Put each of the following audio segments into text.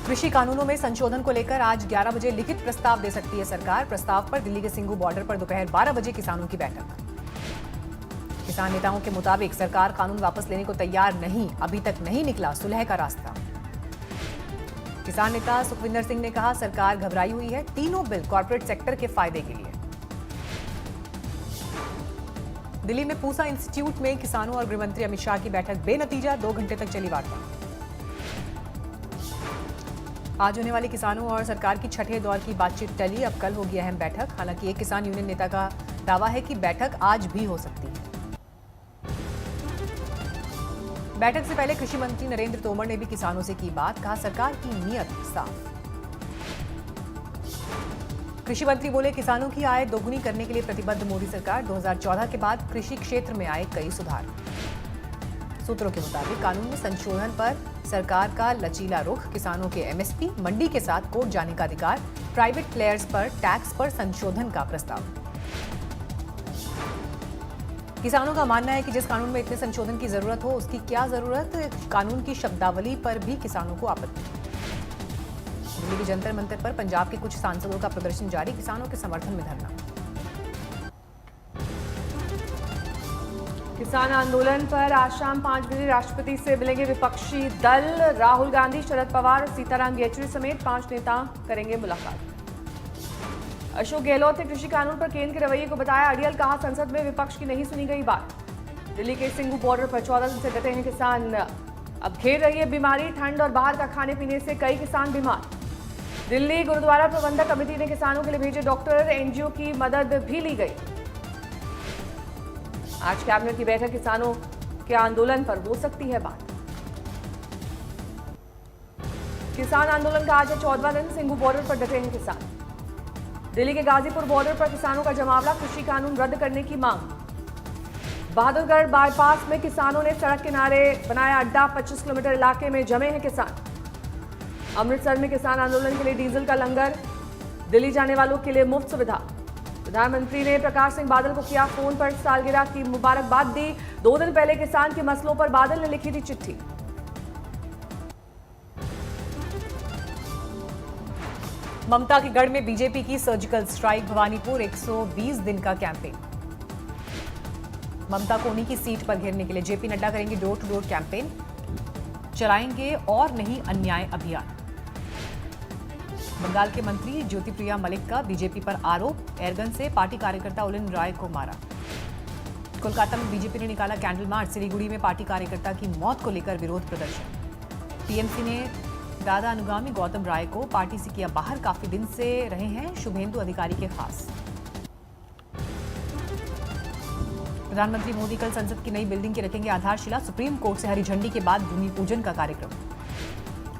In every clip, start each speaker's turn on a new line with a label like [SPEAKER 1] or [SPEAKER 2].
[SPEAKER 1] कृषि कानूनों में संशोधन को लेकर आज 11 बजे लिखित प्रस्ताव दे सकती है सरकार। प्रस्ताव पर दिल्ली के सिंघू बॉर्डर पर दोपहर 12 बजे किसानों की बैठक। किसान नेताओं के मुताबिक सरकार कानून वापस लेने को तैयार नहीं, अभी तक नहीं निकला सुलह का रास्ता। किसान नेता सुखविंदर सिंह ने कहा, सरकार घबराई हुई है, तीनों बिल कॉर्पोरेट सेक्टर के फायदे के लिए। दिल्ली में पूसा इंस्टीट्यूट में किसानों और गृहमंत्री अमित शाह की बैठक बेनतीजा, 2 घंटे तक चली वार्ता। आज होने वाली किसानों और सरकार की छठे दौर की बातचीत टली, अब कल होगी अहम बैठक। हालांकि एक किसान यूनियन नेता का दावा है कि बैठक आज भी हो सकती है। बैठक से पहले कृषि मंत्री नरेंद्र तोमर ने भी किसानों से की बात, कहा सरकार की नीयत साफ। कृषि मंत्री बोले, किसानों की आय दोगुनी करने के लिए प्रतिबद्ध मोदी सरकार। 2014 के बाद कृषि क्षेत्र में आए कई सुधार। सूत्रों के मुताबिक कानून में संशोधन पर सरकार का लचीला रुख, किसानों के एमएसपी, मंडी के साथ कोर्ट जाने का अधिकार, प्राइवेट प्लेयर्स पर टैक्स पर संशोधन का प्रस्ताव। किसानों का मानना है कि जिस कानून में इतने संशोधन की जरूरत हो, उसकी क्या जरूरत, कानून की शब्दावली पर भी किसानों को आपत्ति। दिल्ली के जंतर मंतर पर पंजाब के कुछ सांसदों का प्रदर्शन जारी, किसानों के समर्थन में धरना।
[SPEAKER 2] किसान आंदोलन पर आज शाम 5 बजे राष्ट्रपति से मिलेंगे विपक्षी दल। राहुल गांधी, शरद पवार और सीताराम येचुरी समेत 5 नेता करेंगे मुलाकात। अशोक गहलोत ने कृषि कानून पर केंद्र के रवैये को बताया अड़ियल, कहा संसद में विपक्ष की नहीं सुनी गई बात। दिल्ली के सिंघू बॉर्डर पर 14 दिन से डटे हैं किसान, अब घेर रही है बीमारी, ठंड और बाहर का खाने पीने से कई किसान बीमार। दिल्ली गुरुद्वारा प्रबंधक कमेटी ने किसानों के लिए भेजे डॉक्टर, एनजीओ की मदद भी ली गई। आज कैबिनेट की बैठक, किसानों के आंदोलन पर हो सकती है बात। किसान आंदोलन का आज है 14वां दिन, सिंघू बॉर्डर पर डटे हैं किसान। दिल्ली के गाजीपुर बॉर्डर पर किसानों का जमावड़ा, कृषि कानून रद्द करने की मांग। बहादुरगढ़ बाईपास में किसानों ने सड़क किनारे बनाया अड्डा, 25 किलोमीटर इलाके में जमे हैं किसान। अमृतसर में किसान आंदोलन के लिए डीजल का लंगर, दिल्ली जाने वालों के लिए मुफ्त सुविधा। प्रधानमंत्री ने प्रकाश सिंह बादल को किया फोन पर सालगिरह की मुबारकबाद दी। 2 दिन पहले किसान के मसलों पर बादल ने लिखी थी चिट्ठी।
[SPEAKER 1] ममता के गढ़ में बीजेपी की सर्जिकल स्ट्राइक, भवानीपुर 120 दिन का कैंपेन। ममता को उन्हीं की सीट पर घेरने के लिए जेपी नड्डा करेंगे डोर टू डोर कैंपेन, चलाएंगे और नहीं अन्याय अभियान। बंगाल के मंत्री ज्योतिप्रिया मलिक का बीजेपी पर आरोप, एयरगन से पार्टी कार्यकर्ता उलिन राय को मारा। कोलकाता में बीजेपी ने निकाला कैंडल मार्च, सिलीगुड़ी में पार्टी कार्यकर्ता की मौत को लेकर विरोध प्रदर्शन। टीएमसी ने दादा अनुगामी गौतम राय को पार्टी से किया बाहर, काफी दिन से रहे हैं शुभेंदु अधिकारी के खास। प्रधानमंत्री मोदी कल संसद की नई बिल्डिंग की रखेंगे आधारशिला, सुप्रीम कोर्ट से हरी झंडी के बाद भूमि पूजन का कार्यक्रम।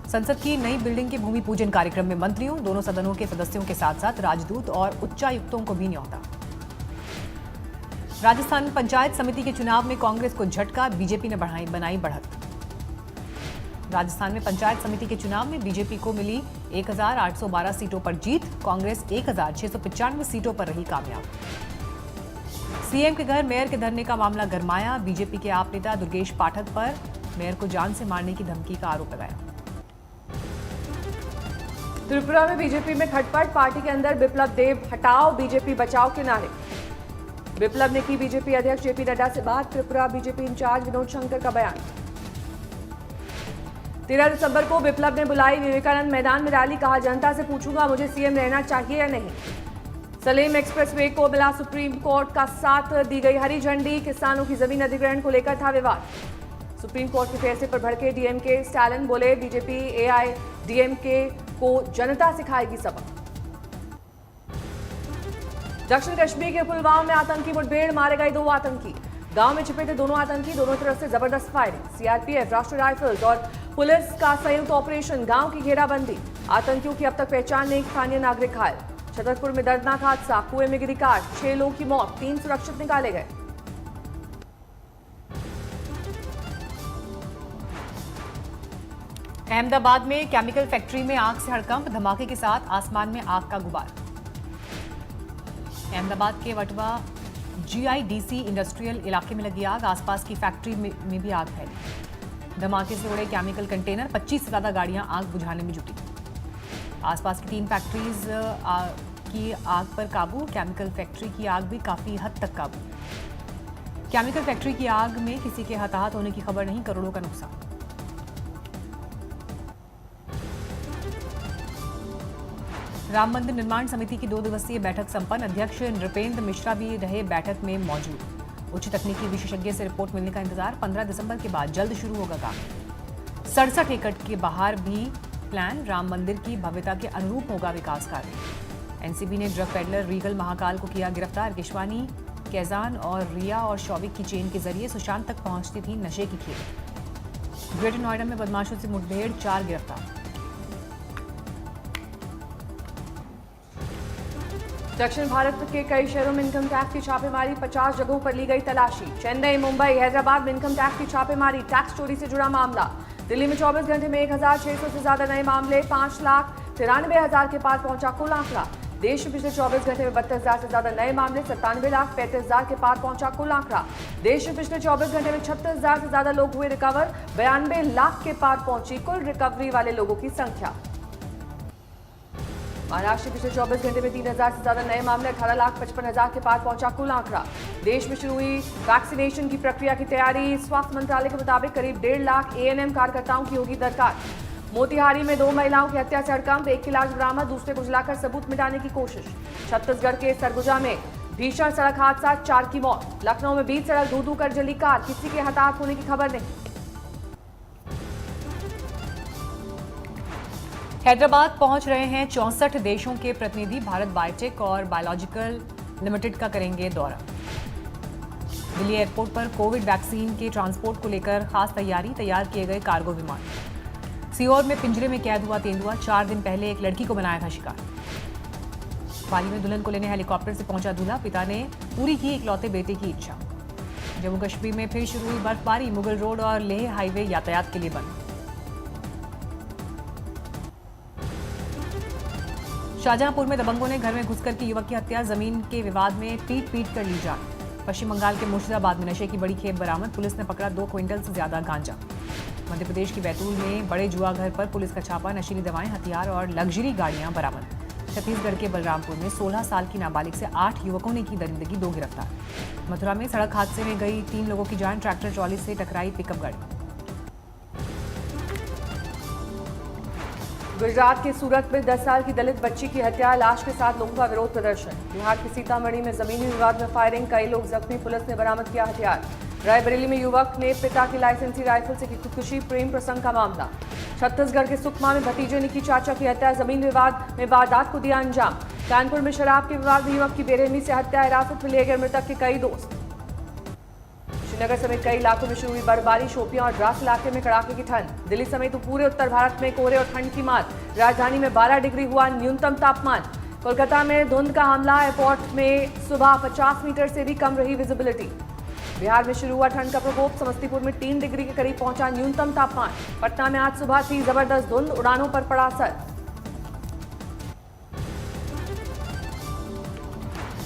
[SPEAKER 1] संसद की नई बिल्डिंग के भूमि पूजन कार्यक्रम में मंत्रियों, दोनों सदनों के सदस्यों के साथ साथ राजदूत और उच्चायुक्तों को भी न्यौता। राजस्थान पंचायत समिति के चुनाव में कांग्रेस को झटका, बीजेपी ने बनाई बढ़त। राजस्थान में पंचायत समिति के चुनाव में बीजेपी को मिली 1812 सीटों पर जीत, कांग्रेस 1695 सीटों पर रही कामयाब। सीएम के घर मेयर के धरने का मामला गरमाया, बीजेपी के आप नेता दुर्गेश पाठक पर मेयर को जान से मारने की धमकी का आरोप लगाया।
[SPEAKER 2] त्रिपुरा में बीजेपी में खटपट, पार्टी के अंदर बिप्लब देब हटाओ, बीजेपी बचाओ के नारे। बिप्लब ने की बीजेपी अध्यक्ष जेपी नड्डा से बात, त्रिपुरा बीजेपी इंचार्ज विनोद शंकर का बयान। 13 दिसंबर को बिप्लब ने बुलाई विवेकानंद मैदान में रैली, कहा जनता से पूछूंगा मुझे सीएम रहना चाहिए या नहीं। सलेम एक्सप्रेसवे को मिला सुप्रीम कोर्ट का साथ, दी गई हरी झंडी। किसानों की जमीन अधिग्रहण को लेकर था विवाद। सुप्रीम कोर्ट के फैसले पर भड़के डीएमके, स्टालिन बोले बीजेपी एआईडीएमके को जनता सिखाएगी सबक। दक्षिण कश्मीर के पुलवामा में आतंकी मुठभेड़, मारे गए 2 आतंकी। गांव में छिपे थे दोनों आतंकी, दोनों तरफ से जबरदस्त फायरिंग। सीआरपीएफ, राष्ट्रीय राइफल्स और पुलिस का संयुक्त ऑपरेशन, गांव की घेराबंदी। आतंकियों की अब तक पहचान नहीं, स्थानीय नागरिक घायल। छतरपुर में दर्दनाक हादसा, कुएं में गिरी कार, 6 लोगों की मौत, 3 सुरक्षित निकाले गए।
[SPEAKER 1] अहमदाबाद में केमिकल फैक्ट्री में आग से हड़कंप, धमाके के साथ आसमान में आग का गुबार। अहमदाबाद के वटवा जीआईडीसी इंडस्ट्रियल इलाके में लगी आग, आसपास की फैक्ट्री में भी आग फैली। धमाके से उड़े केमिकल कंटेनर, 25 से ज्यादा गाड़ियां आग बुझाने में जुटी। आसपास की 3 फैक्ट्रीज की आग पर काबू। केमिकल फैक्ट्री की आग भी काफी हद तक काबू। केमिकल फैक्ट्री की आग में किसी के हताहत होने की खबर नहीं, करोड़ों का नुकसान। राम मंदिर निर्माण समिति की 2 दिवसीय बैठक संपन्न। अध्यक्ष नृपेंद्र मिश्रा भी रहे बैठक में मौजूद। उच्च तकनीकी विशेषज्ञ से रिपोर्ट मिलने का इंतजार। 15 दिसंबर के बाद जल्द शुरू होगा काम। 67 एकड़ के बाहर भी प्लान। राम मंदिर की भव्यता के अनुरूप होगा विकास कार्य। एनसीबी ने ड्रग पेडलर रीगल महाकाल को किया गिरफ्तार। केशवानी, कैजान और रिया और शौविक की चेन के जरिए सुशांत तक पहुंचती थी नशे की खेल। ग्रेटर नोएडा में बदमाशों से मुठभेड़, 4 गिरफ्तार।
[SPEAKER 2] दक्षिण भारत के कई शहरों में इनकम टैक्स की छापेमारी। 50 जगहों पर ली गई तलाशी। चेन्नई, मुंबई, हैदराबाद में इनकम टैक्स की छापेमारी। टैक्स चोरी से जुड़ा मामला। दिल्ली में 24 घंटे में 1600 से ज्यादा नए मामले। 5,93,000 के पार पहुंचा कुल आंकड़ा। देश में पिछले 24 घंटे में 32,000 से ज्यादा नए मामले। 97,35,000 के पार पहुंचा कुल आंकड़ा। देश में पिछले 24 घंटे में 36,000 से ज्यादा लोग हुए रिकवर। 92 लाख के पार पहुंची कुल रिकवरी वाले लोगों की संख्या। महाराष्ट्र पिछले 24 घंटे में 3,000 से ज्यादा नए मामले। 18,55,000 के पार पहुंचा कुल आंकड़ा। देश में शुरू हुई वैक्सीनेशन की प्रक्रिया की तैयारी। स्वास्थ्य मंत्रालय के मुताबिक करीब 1.5 लाख एएनएम कार्यकर्ताओं की होगी दरकार। मोतिहारी में 2 महिलाओं की हत्या से हड़कंप। एक की लाश बरामद, दूसरे को जलाकर सबूत मिटाने की कोशिश। छत्तीसगढ़ के सरगुजा में भीषण सड़क हादसा, 4 की मौत। लखनऊ में बीच सड़क धू-धू कर जली कार, किसी के हताहत होने की खबर नहीं।
[SPEAKER 1] हैदराबाद पहुंच रहे हैं 64 देशों के प्रतिनिधि। भारत बायोटेक और बायोलॉजिकल लिमिटेड का करेंगे दौरा। दिल्ली एयरपोर्ट पर कोविड वैक्सीन के ट्रांसपोर्ट को लेकर खास तैयारी। तैयार किए गए कार्गो विमान। सीहोर में पिंजरे में कैद हुआ तेंदुआ। 4 दिन पहले एक लड़की को बनाया था शिकार। पाली में दुल्हन को लेने हेलीकॉप्टर से पहुंचा दूल्हा। पिता ने पूरी की इकलौते बेटे की इच्छा। जम्मू कश्मीर में फिर शुरू हुई बर्फबारी। मुगल रोड और लेह हाईवे यातायात के लिए बंद। शाहजहांपुर में दबंगों ने घर में घुसकर की युवक की हत्या। जमीन के विवाद में पीट कर ली जान। पश्चिम बंगाल के मुर्शिदाबाद में नशे की बड़ी खेप बरामद। पुलिस ने पकड़ा 2 क्विंटल से ज्यादा गांजा। मध्य प्रदेश की बैतूल में बड़े जुआ घर पर पुलिस का छापा। नशीली दवाएं, हथियार और लग्जरी गाड़ियां बरामद। छत्तीसगढ़ के बलरामपुर में 16 साल की नाबालिग से 8 युवकों ने की दरिंदगी, 2 गिरफ्तार। मथुरा में सड़क हादसे में गई 3 लोगों की जान। ट्रैक्टर ट्रॉली से टकराई पिकअप गाड़ी।
[SPEAKER 2] गुजरात के सूरत में 10 साल की दलित बच्ची की हत्या, लाश के साथ लोगों का विरोध प्रदर्शन। बिहार के सीतामढ़ी में जमीनी विवाद में फायरिंग, कई लोग जख्मी, पुलिस ने बरामद किया हथियार। रायबरेली में युवक ने पिता की लाइसेंसी राइफल से की खुदकुशी, प्रेम प्रसंग का मामला। छत्तीसगढ़ के सुकमा में भतीजे ने की चाचा की हत्या, जमीन विवाद में वारदात को दिया अंजाम। कानपुर में शराब के विवाद में युवक की बेरहमी से हत्या, हिरासत में लिए गए मृतक के कई दोस्त। श्रीनगर समेत कई इलाकों में शुरू हुई बर्फबारी। शोपियां और द्रास इलाके में कड़ाके की ठंड। दिल्ली समेत पूरे उत्तर भारत में कोहरे और ठंड की मार। राजधानी में 12 डिग्री हुआ न्यूनतम तापमान। कोलकाता में धुंध का हमला। एयरपोर्ट में सुबह 50 मीटर से भी कम रही विजिबिलिटी। बिहार में शुरू हुआ ठंड का प्रकोप। समस्तीपुर में 3 डिग्री के करीब पहुंचा न्यूनतम तापमान। पटना में आज सुबह थी जबरदस्त धुंध, उड़ानों पर पड़ा असर।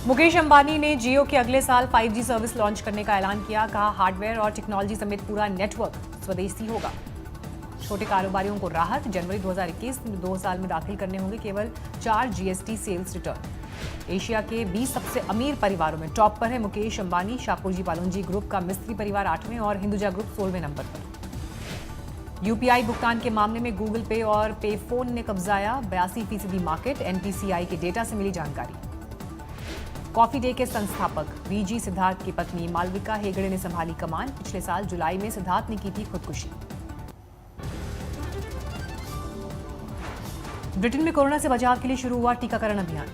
[SPEAKER 1] मुकेश अंबानी ने जियो के अगले साल 5G सर्विस लॉन्च करने का ऐलान किया। कहा, हार्डवेयर और टेक्नोलॉजी समेत पूरा नेटवर्क स्वदेशी होगा। छोटे कारोबारियों को राहत। जनवरी 2021 में 2 साल में दाखिल करने होंगे केवल 4 GST सेल्स रिटर्न। एशिया के 20 सबसे अमीर परिवारों में टॉप पर है मुकेश अंबानी। शापूरजी पालोनजी ग्रुप का मिस्त्री परिवार 8वें और हिंदुजा ग्रुप 16वें नंबर पर। यूपीआई भुगतान के मामले में गूगल पे और पेफोन ने कब्जाया 82% मार्केट। एनपीसीआई के डेटा से मिली जानकारी। कॉफी डे के संस्थापक वीजी सिद्धार्थ की पत्नी मालविका हेगड़े ने संभाली कमान। पिछले साल जुलाई में सिद्धार्थ ने की थी खुदकुशी। ब्रिटेन में कोरोना से बचाव के लिए शुरू हुआ टीकाकरण अभियान।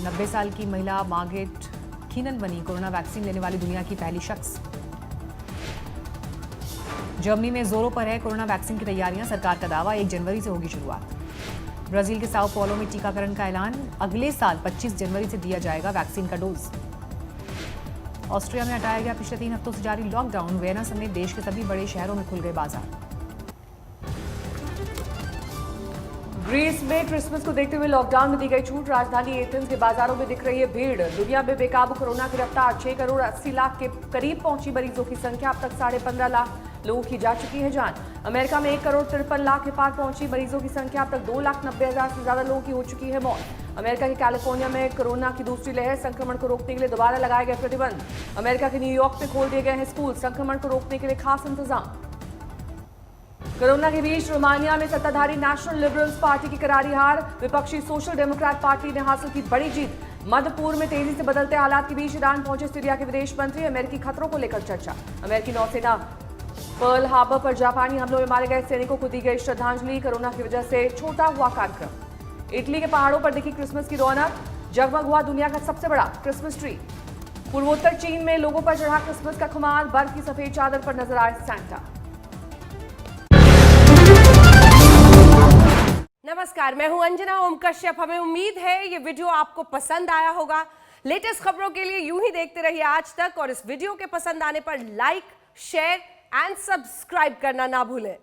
[SPEAKER 1] 90 साल की महिला मार्गरेट कीनन बनी कोरोना वैक्सीन लेने वाली दुनिया की पहली शख्स। जर्मनी में जोरों पर है कोरोना वैक्सीन की तैयारियां। सरकार का दावा 1 जनवरी से होगी शुरुआत। ब्राजील के साओ पौलो में टीकाकरण का ऐलान। अगले साल 25 जनवरी से दिया जाएगा वैक्सीन का डोज। ऑस्ट्रिया में हटाया गया पिछले 3 हफ्तों से जारी लॉकडाउन। वियना समेत देश के सभी बड़े शहरों में खुल गए बाजार।
[SPEAKER 2] ग्रीस में क्रिसमस को देखते हुए लॉकडाउन में दी गई छूट। राजधानी एथेंस के बाजारों में दिख रही है भीड़। दुनिया में बेकाबू कोरोना की रफ्तार। 6 करोड़ 80 लाख के करीब पहुंची मरीजों की संख्या। अब तक 15.5 लाख लोगों की जा चुकी है जान। अमेरिका में 1,53,00,000 के पार पहुंची मरीजों की संख्या, अब तक 2,90,000 से ज्यादा लोगों की हो चुकी है मौत। अमेरिका के कैलिफोर्निया में कोरोना की दूसरी लहर, संक्रमण को रोकने के लिए दोबारा लगाए गए प्रतिबंध। अमेरिका के न्यूयॉर्क में खोल दिए गए हैं स्कूल, संक्रमण को रोकने के लिए खास इंतजाम। कोरोना के बीच रोमानिया में सत्ताधारी नेशनल लिबरल्स पार्टी की करारी हार, विपक्षी सोशल डेमोक्रेट पार्टी ने हासिल की बड़ी जीत। मध्य पूर्व में तेजी से बदलते हालात के बीच ईरान पहुंचे सीरिया के विदेश मंत्री, अमेरिकी खतरों को लेकर चर्चा। अमेरिकी नौसेना पर्ल हार्बर पर जापानी हमलों में मारे गए सैनिकों को दी गई श्रद्धांजलि, कोरोना की वजह से छोटा हुआ कार्यक्रम। इटली के पहाड़ों पर दिखी क्रिसमस की रौनक, जगमग हुआ दुनिया का सबसे बड़ा क्रिसमस ट्री। पूर्वोत्तर चीन में लोगों पर चढ़ा क्रिसमस का खुमार, बर्फ की सफेद चादर पर नजर आए सैंटा।
[SPEAKER 3] नमस्कार, मैं हूं अंजना ओम कश्यप। हमें उम्मीद है ये वीडियो आपको पसंद आया होगा। लेटेस्ट खबरों के लिए यूं ही देखते रहिए आज तक, और इस वीडियो के पसंद आने पर लाइक, शेयर एंड सब्सक्राइब करना ना भूलें।